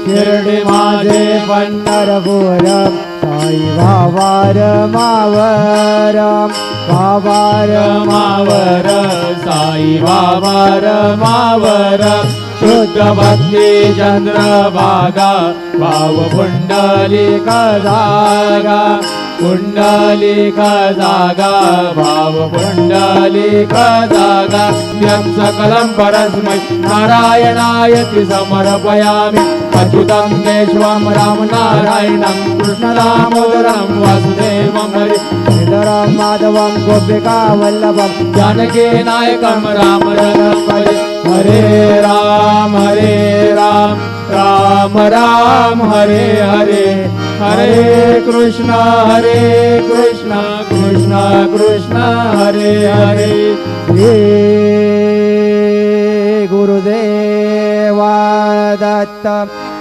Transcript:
शिर्डी माझे पंढरपूर साई बाबा रमावर बाबा रमावर साई बाबा रमावर शुद्ध भक्ती चंद्रभागा भाव पुंडलिका जागा पुंडलिका जागा भाव पुंडलिका जागा यं सकलं परस्मै नारायणायति समर्पयामि अच्युतं केशवं राम नारायणं कृष्ण दामोदरं वासुदेवं हरि श्रीधरं माधवं गोपिका वल्लभं जानकी नायकं राम रघुं भजे हरे राम राम राम हरे हरे हरे कृष्ण कृष्ण कृष्ण हरे हरे श्री गुरुदेवा दत्त।